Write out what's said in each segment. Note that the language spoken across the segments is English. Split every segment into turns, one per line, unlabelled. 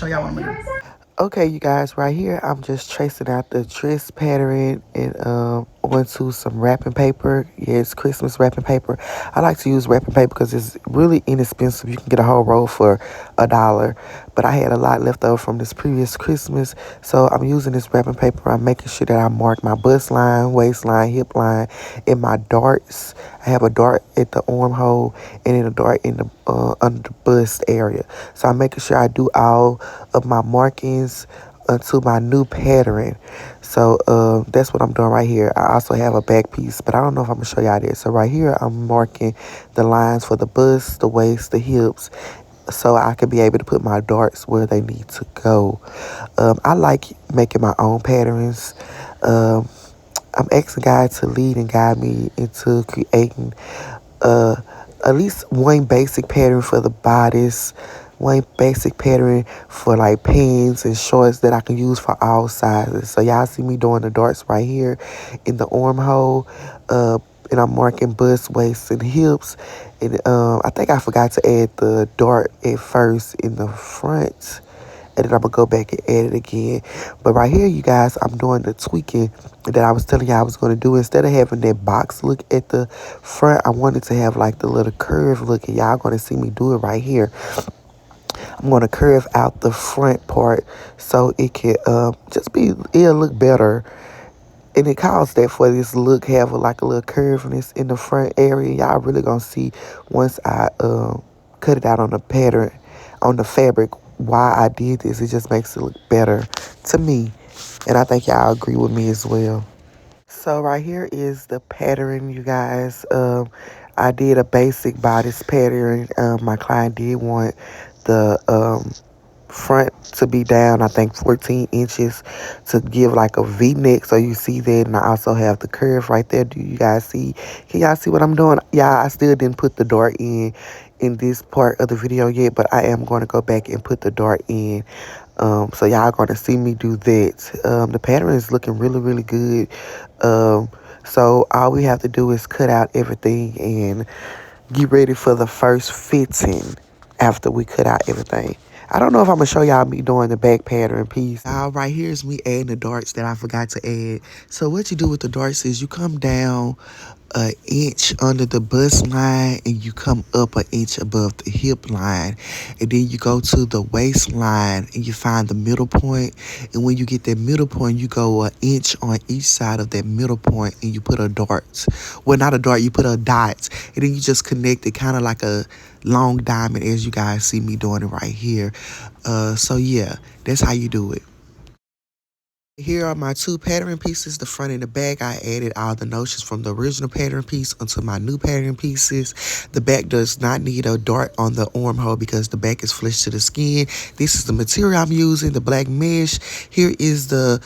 show y'all what I'm gonna do.
Okay, you guys, right here, I'm just tracing out the dress pattern and onto some wrapping paper. Yeah, it's Christmas wrapping paper. I like to use wrapping paper because it's really inexpensive. You can get a whole roll for $1. But I had a lot left over from this previous Christmas, so I'm using this wrapping paper. I'm making sure that I mark my bust line, waistline, hip line, and my darts. I have a dart at the armhole and then a dart in the under the bust area. So I'm making sure I do all of my markings to my new pattern. So that's what I'm doing right here. I also have a back piece, but I don't know if I'm gonna show y'all this. So right here, I'm marking the lines for the bust, the waist, the hips, so I can be able to put my darts where they need to go. I like making my own patterns. Um, I'm asking God to lead and guide me into creating uh, at least one basic pattern for the bodice, one basic pattern for like pants and shorts that I can use for all sizes. So y'all see me doing the darts right here in the armhole, and I'm marking bust, waist, and hips. And I think I forgot to add the dart at first in the front, and then I'm gonna go back and add it again. But right here, you guys, I'm doing the tweaking that I was telling you I was gonna do. Instead of having that box look at the front, I wanted to have like the little curve look, and y'all gonna see me do it right here. I'm gonna curve out the front part so it can just be, it'll look better. And it calls that for this look, have like a little curviness in the front area. Y'all really gonna see once I cut it out on the pattern, on the fabric, why I did this. It just makes it look better to me. And I think y'all agree with me as well. So right here is the pattern, you guys. I did a basic bodice pattern. My client did want the front to be down, I think 14 inches, to give like a V-neck. So you see that, and I also have the curve right there. Do you guys see? Can y'all see what I'm doing? Yeah, I still didn't put the dart in this part of the video yet, but I am going to go back and put the dart in. So y'all going to see me do that. The pattern is looking really, really good. So all we have to do is cut out everything and get ready for the first fitting after we cut out everything. I don't know if I'm going to show y'all me doing the back pattern piece. Right here is me adding the darts that I forgot to add. So what you do with the darts is you come down an inch under the bust line and you come up an inch above the hip line, and then you go to the waistline and you find the middle point. And when you get that middle point, you go an inch on each side of that middle point and you put a dart. Well, not a dart, you put a dot, and then you just connect it kind of like a long diamond, as you guys see me doing it right here. So yeah, that's how you do it. Here are my two pattern pieces, the front and the back. I added all the notions from the original pattern piece onto my new pattern pieces. The back does not need a dart on the armhole because the back is flush to the skin. This is the material I'm using, the black mesh. Here is the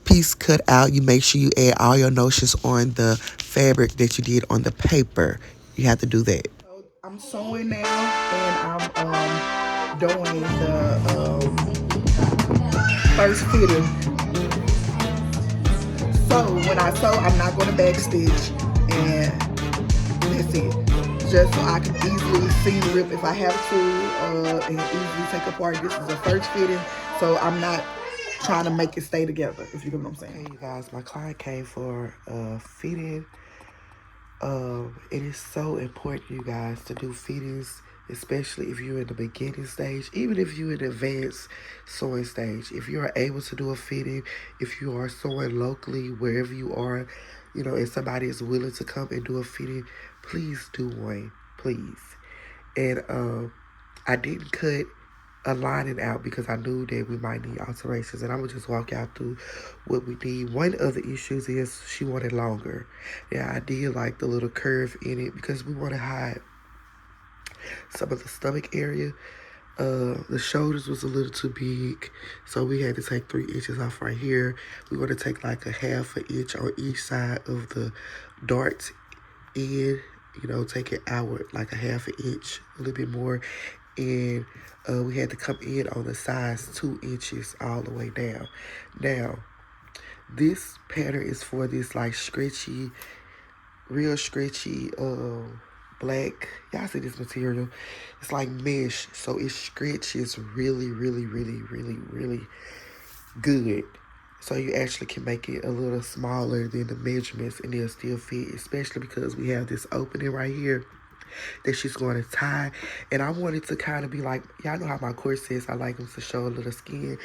piece cut out. You make sure you add all your notions on the fabric that you did on the paper. You have to do that.
So I'm sewing now, and I'm doing the first fitting. So when I sew, I'm not going to backstitch, and that's it. Just so I can easily seam rip if I have to, and easily take apart. This is the first fitting, so I'm not trying to make it stay together, if you get what I'm saying.
Okay, you guys, my client came for fitting. It is so important, you guys, to do fittings, especially if you're in the beginning stage, even if you're in the advanced sewing stage. If you are able to do a fitting, if you are sewing locally, wherever you are, you know, and somebody is willing to come and do a fitting, please do one, please. And I didn't cut a lining out because I knew that we might need alterations, and I'm gonna just walk out through what we need. One of the issues is she wanted longer. Yeah, I did like the little curve in it because we want to hide some of the stomach area. The shoulders was a little too big, so we had to take 3 inches off right here. We're gonna take like a half an inch on each side of the dart in, you know, take it outward like a half an inch, a little bit more. And we had to come in on the sides 2 inches all the way down. Now, this pattern is for this like stretchy, real stretchy black. Y'all see this material? It's like mesh, so it stretches really, really, really, really, really good. So you actually can make it a little smaller than the measurements and it'll still fit, especially because we have this opening right here that she's going to tie. And I want it to kind of be like, y'all know how my corsets, I like them to show a little skin.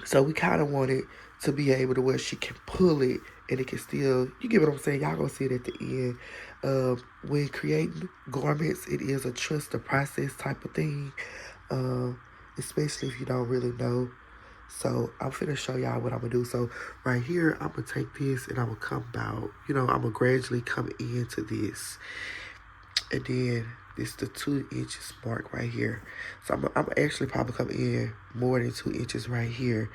So we kind of want it to be able to where she can pull it and it can still, you get what I'm saying? Y'all gonna see it at the end. When creating garments, it is a trust the process type of thing, especially if you don't really know. So I'm finna show y'all what I'm gonna do. So right here, I'm gonna take this and I'm gonna come out, I'm gonna gradually come into this. And then this the 2 inches mark right here. So I'm actually probably come in more than 2 inches right here.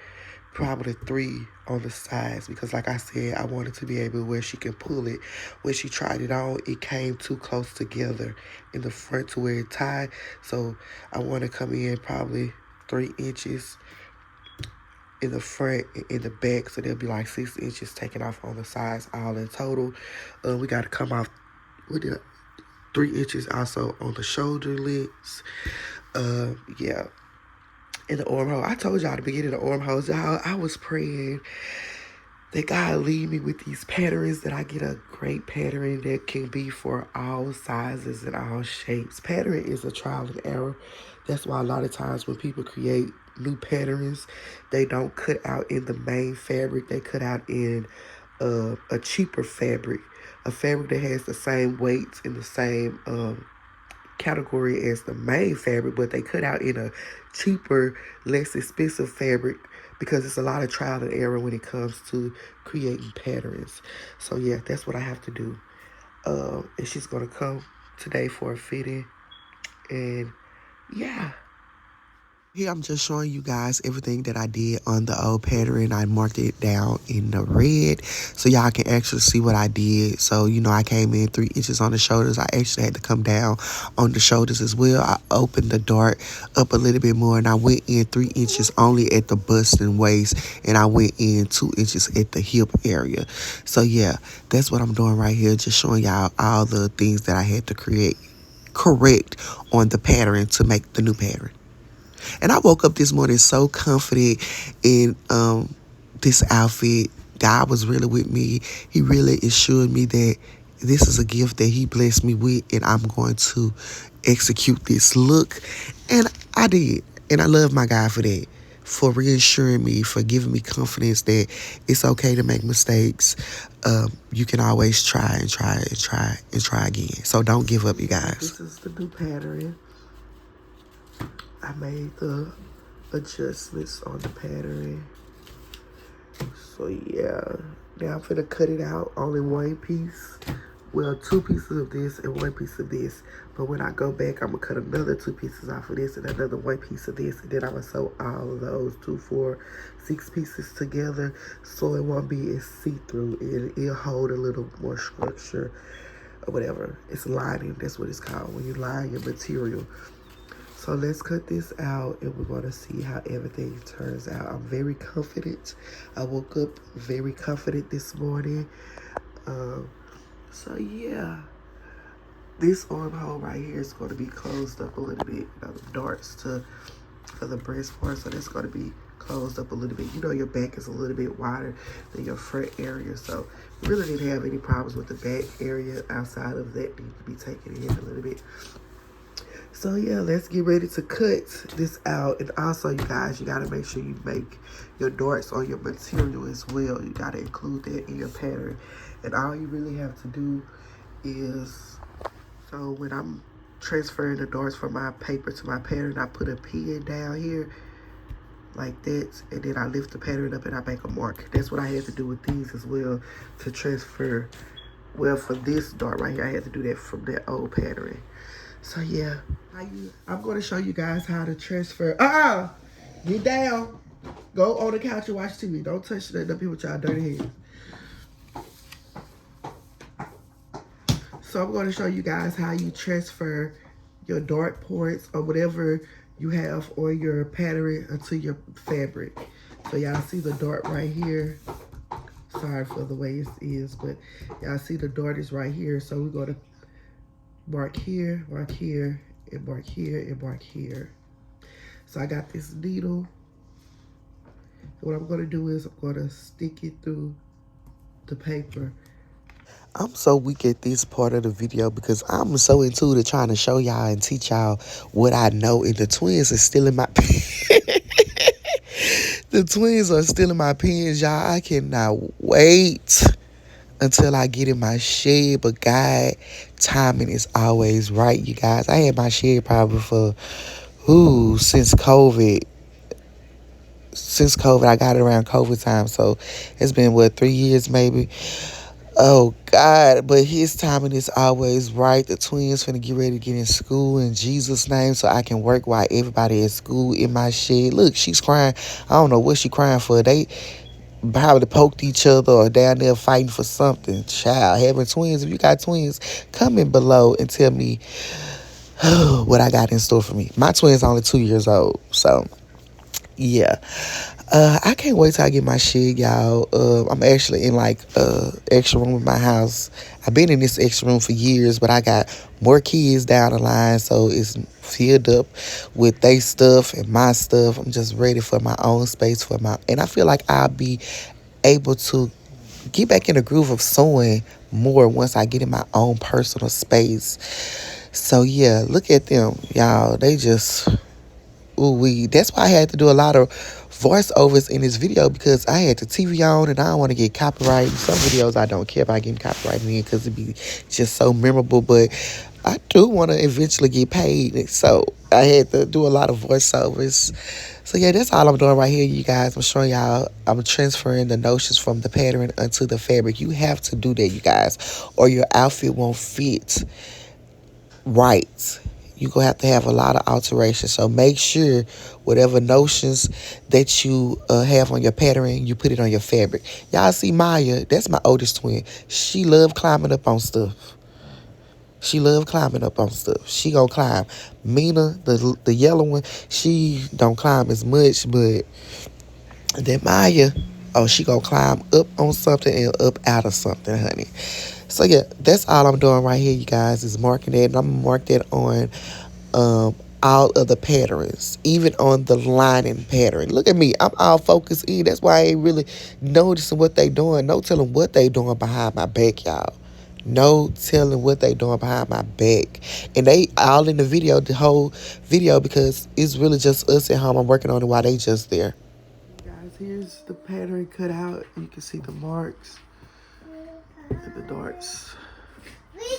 Probably 3 on the sides because like I said, I wanted to be able where she can pull it. When she tried it on, it came too close together in the front to where it tied. So I want to come in probably 3 inches in the front and in the back. So there'll be like 6 inches taken off on the sides all in total. We got to come off with the 3 inches also on the shoulder lengths. Yeah. In the armhole. I told y'all at the beginning of the armholes, y'all, I was praying that God lead me with these patterns, that I get a great pattern that can be for all sizes and all shapes. Pattern is a trial and error. That's why a lot of times when people create new patterns, they don't cut out in the main fabric. They cut out in a cheaper fabric, a fabric that has the same weights and the same category as the main fabric, but they cut out in a cheaper, less expensive fabric because it's a lot of trial and error when it comes to creating patterns. So yeah, that's what I have to do. And she's gonna come today for a fitting, and yeah. Here I'm just showing you guys everything that I did on the old pattern. I marked it down in the red so y'all can actually see what I did. So, I came in 3 inches on the shoulders. I actually had to come down on the shoulders as well. I opened the dart up a little bit more and I went in 3 inches only at the bust and waist, and I went in 2 inches at the hip area. So yeah, that's what I'm doing right here. Just showing y'all all the things that I had to correct on the pattern to make the new pattern. And I woke up this morning so confident in this outfit. God was really with me. He really assured me that this is a gift that he blessed me with, and I'm going to execute this look. And I did. And I love my God for that, for reassuring me, for giving me confidence that it's okay to make mistakes. You can always try and try and try and try again. So don't give up, you guys. This is the new pattern. I made the adjustments on the pattern. So yeah, now I'm finna cut it out. Only one piece. Well, 2 pieces of this and 1 piece of this. But when I go back, I'm gonna cut another 2 pieces off of this and another 1 piece of this. And then I'm gonna sew all of those 2, 4, 6 pieces together so it won't be as see-through. It'll hold a little more structure or whatever. It's lining. That's what it's called when you line your material. So let's cut this out and we're going to see how everything turns out. I'm very confident. I woke up very confident this morning. So yeah, this armhole right here is going to be closed up a little bit. The darts for the breast part, so that's going to be closed up a little bit. Your back is a little bit wider than your front area, so we really didn't have any problems with the back area. Outside of that, need to be taken in a little bit. So yeah, let's get ready to cut this out. And also, you guys, you gotta make sure you make your darts on your material as well. You gotta include that in your pattern. And all you really have to do is, so when I'm transferring the darts from my paper to my pattern, I put a pin down here like that, and then I lift the pattern up and I make a mark. That's what I had to do with these as well to transfer. Well, for this dart right here, I had to do that from that old pattern. So yeah, I'm going to show you guys how to transfer. Get down. Go on the couch and watch TV. Don't touch that up here with y'all dirty hands. So I'm going to show you guys how you transfer your dart points or whatever you have on your pattern onto your fabric. So y'all see the dart right here. Sorry for the way it is, but y'all see the dart is right here. So we're going to
mark here, and mark here, and mark here. So I got this needle. What I'm gonna do is I'm gonna stick it through the paper.
I'm so weak at this part of the video because I'm so into it trying to show y'all and teach y'all what I know. And the twins are still in my the twins are still in my pens, y'all. I cannot wait until I get in my shed. But God, timing is always right, you guys. I had my shed probably for since COVID. Since COVID, I got it around COVID time. So it's been 3 years maybe. Oh God, but his timing is always right. The twins finna get ready to get in school in Jesus' name so I can work while everybody at school in my shed. Look, she's crying. I don't know what she crying for. They probably poked each other or down there fighting for something. Child, having twins, if you got twins, comment below and tell me what I got in store for me. My twins are only 2 years old, so yeah. I can't wait till I get my shit, y'all. I'm actually in extra room in my house. I've been in this extra room for years, but I got more kids down the line, so it's filled up with they stuff and my stuff. I'm just ready for my own space and I feel like I'll be able to get back in the groove of sewing more once I get in my own personal space. So yeah, look at them, y'all. They just that's why I had to do a lot of voiceovers in this video because I had the TV on and I don't want to get copyrighted. Some videos I don't care about getting copyrighted in because it'd be just so memorable, but I do want to eventually get paid. So I had to do a lot of voiceovers. So yeah, that's all I'm doing right here, you guys. I'm showing y'all, I'm transferring the notions from the pattern onto the fabric. You have to do that, you guys, or your outfit won't fit right. You're going to have a lot of alterations. So make sure whatever notions that you have on your pattern, you put it on your fabric. Y'all see Maya, that's my oldest twin. She love climbing up on stuff. She love climbing up on stuff. She gonna climb. Mina, the yellow one, she don't climb as much, but then Maya, oh, she gonna climb up on something and up out of something, honey. So yeah, that's all I'm doing right here, you guys, is marking that. And I'm gonna mark that on all of the patterns, even on the lining pattern. Look at me, I'm all focused in. That's why I ain't really noticing what they doing. No telling what they doing behind my back, y'all. No telling what they doing behind my back. And they all in the video, the whole video, because it's really just us at home. I'm working on it while they just there.
Guys, here's the pattern cut out. You can see the marks and the darts.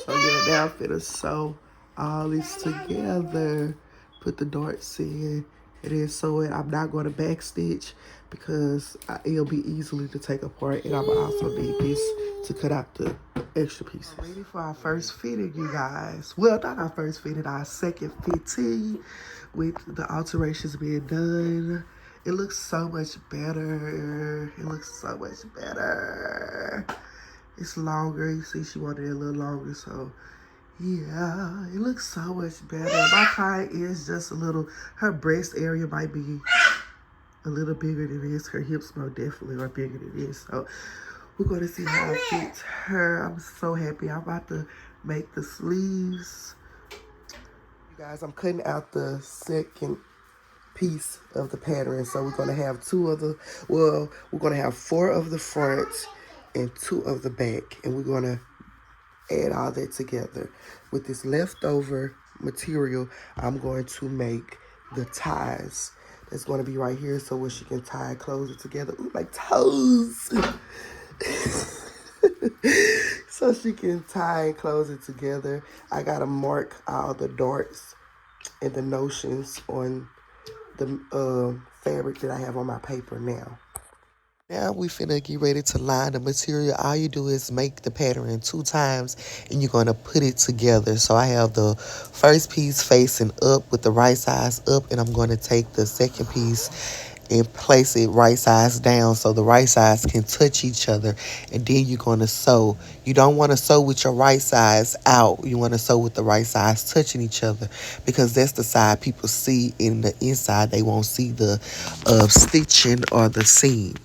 So yeah, now I'm finna sew all this together. Put the darts in and then sew it. I'm not going to backstitch because it'll be easily to take apart. And I'm also need this to cut out the extra pieces. Ready for our first fitting, you guys. Well, not our first fitting, our second fitting with the alterations being done. It looks so much better. It looks so much better. It's longer. You see she wanted it a little longer, so yeah, it looks so much better. My client is just a little, her breast area might be a little bigger than this. Her hips most definitely are bigger than this. So we're going to see how it fits her. I'm so happy. I'm about to make the sleeves. You guys, I'm cutting out the second piece of the pattern. So we're going to have we're going to have 4 of the front and 2 of the back. And we're going to add all that together. With this leftover material, I'm going to make the ties. That's going to be right here, so where she can tie and close it together. Ooh, like toes. So she can tie and close it together. I got to mark all the darts and the notions on the fabric that I have on my paper now. Now we finna get ready to line the material. All you do is make the pattern 2 times and you're gonna put it together. So I have the first piece facing up with the right size up, and I'm gonna take the second piece
and place it right sides down so the right sides can touch each other. And then you're going to sew. You don't want to sew with your right sides out. You want to sew with the right sides touching each other, because that's the side people see. In the inside, they won't see the stitching or the seam.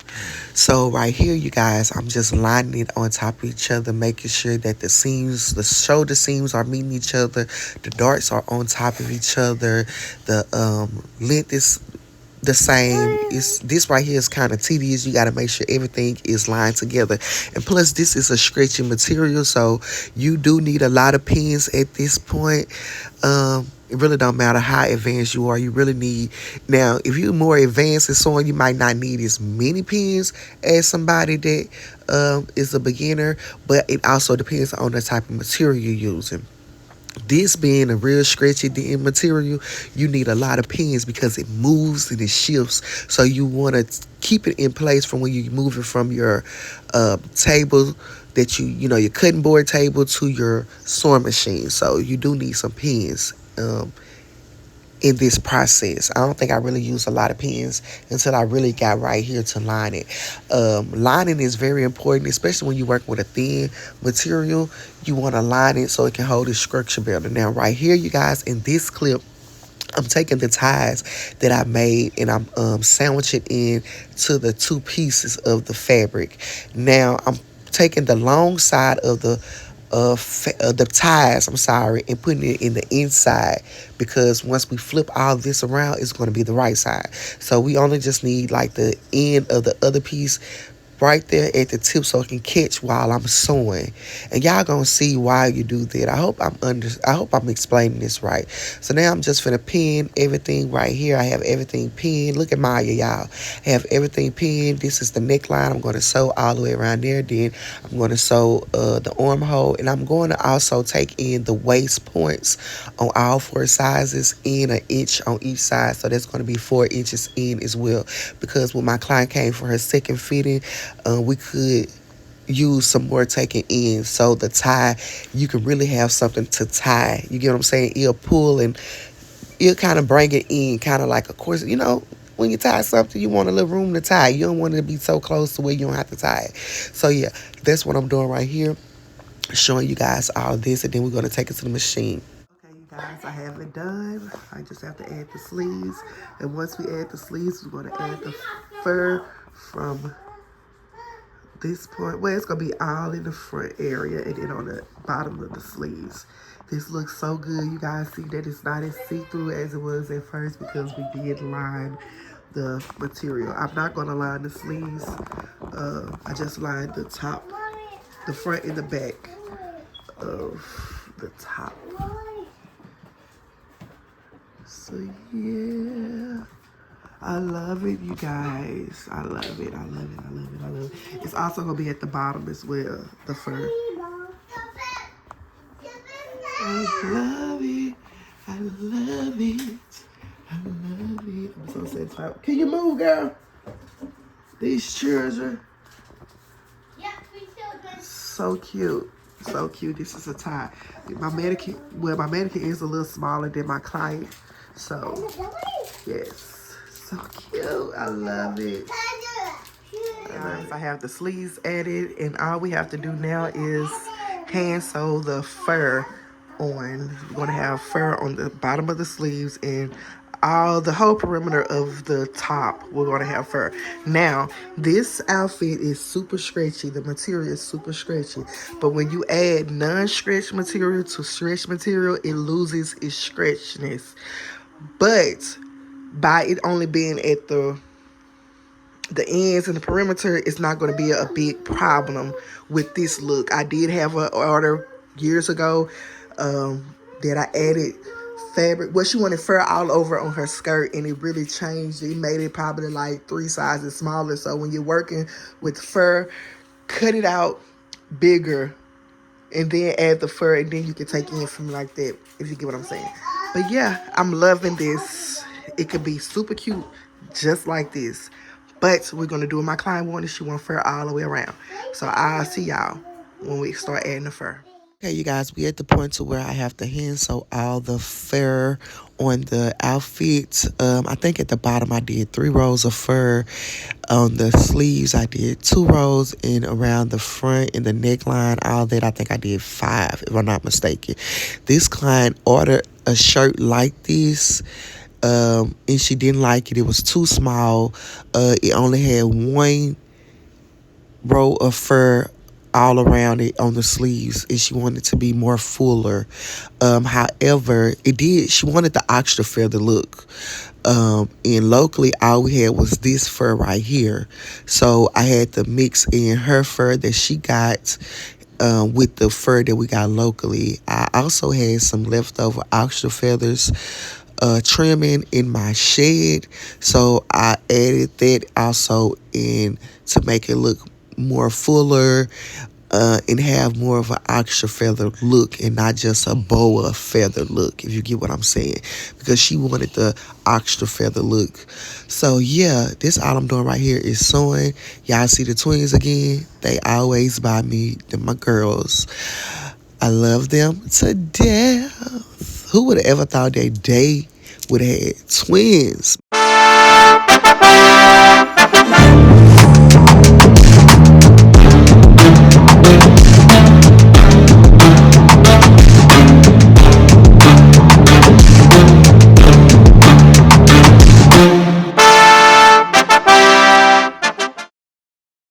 So right here, you guys, I'm just lining it on top of each other, making sure that the seams, the shoulder seams are meeting each other, the darts are on top of each other, the length is the same. It's this right here is kind of tedious. You got to make sure everything is lined together, and plus this is a stretchy material, so you do need a lot of pins at this point. It really don't matter how advanced you are. You really need, now if you're more advanced in sewing, you might not need as many pins as somebody that is a beginner, but it also depends on the type of material you're using. This being a real stretchy DM material, you need a lot of pins because it moves and it shifts. So you want to keep it in place from when you move it from your table that you know, your cutting board table to your sewing machine. So you do need some pins in this process. I don't think I really used a lot of pins until I really got right here to line it. Lining is very important, especially when you work with a thin material. You want to line it so it can hold its structure better. Now right here, you guys, in this clip, I'm taking the ties that I made and I'm sandwiching in to the two pieces of the fabric. Now I'm taking the long side of the ties, I'm sorry, and putting it in the inside, because once we flip all this around, it's going to be the right side. So we only just need like the end of the other piece right there at the tip so it can catch while I'm sewing. And y'all gonna see why you do that. I hope I'm explaining this right. So now I'm just finna pin everything right here. I have everything pinned. Look at Maya, y'all. I have everything pinned. This is the neckline. I'm gonna sew all the way around there. Then I'm gonna sew the armhole, and I'm going to also take in the waist points on all four sizes, in an inch on each side. So that's gonna be 4 inches in as well, because when my client came for her second fitting, we could use some more taking in, so the tie, you can really have something to tie. You get what I'm saying? It'll pull and it'll kind of bring it in, kind of like, of course, you know, when you tie something, you want a little room to tie. You don't want it to be so close to where you don't have to tie it. So yeah, that's what I'm doing right here, showing you guys all this, and then we're going to take it to the machine. Okay, you guys, I have it done. I just have to add the sleeves, and once we add the sleeves, we're going to add the fur from this point. Well, it's gonna be all in the front area and then on the bottom of the sleeves. This looks so good. You guys see that it's not as see-through as it was at first, because we did line the material. I'm not gonna line the sleeves. I just lined the top, the front and the back of the top. So yeah, I love it, you guys. I love it. I love it. I love it. I love it. It's also gonna be at the bottom as well, the fur. I love it. I love it. I love it. I'm so satisfied. Can you move, girl? These children. So cute. So cute. This is a tie. My mannequin, well, my mannequin is a little smaller than my client. So, yes. So cute. I love it. Guys, I have the sleeves added, and all we have to do now is hand sew the fur on. We're going to have fur on the bottom of the sleeves, and the whole perimeter of the top, we're going to have fur. Now, this outfit is super stretchy. The material is super stretchy. But when you add non-stretch material to stretch material, it loses its stretchiness. But by it only being at the ends and the perimeter, it's not going to be a big problem with this look. I did have an order years ago that I added fabric. Well, she wanted fur all over on her skirt, and it really changed. It made it probably like 3 sizes smaller. So when you're working with fur, cut it out bigger and then add the fur, and then you can take in from like that, if you get what I'm saying. But yeah, I'm loving this. It could be super cute just like this. But we're going to do what my client wanted. She want fur all the way around. So I'll see y'all when we start adding the fur. Okay, you guys, we at the point to where I have to hand sew all the fur on the outfit. I think at the bottom I did 3 rows of fur. On the sleeves I did 2 rows, and around the front and the neckline, all that I think I did 5, if I'm not mistaken. This client ordered a shirt like this. And she didn't like it. It was too small. It only had 1 row of fur all around it on the sleeves, and she wanted to be more fuller. However, she wanted the extra feather look. And locally all we had was this fur right here, so I had to mix in her fur that she got with the fur that we got locally. I also had some leftover extra feathers trimming in my shed, so I added that also in to make it look more fuller, and have more of an extra feather look and not just a boa feather look, if you get what I'm saying, because she wanted the extra feather look. So yeah, this all I'm doing right here is sewing. Y'all see the twins again? They always by me. They're my girls. I love them to death. Who would have ever thought that they would have had twins?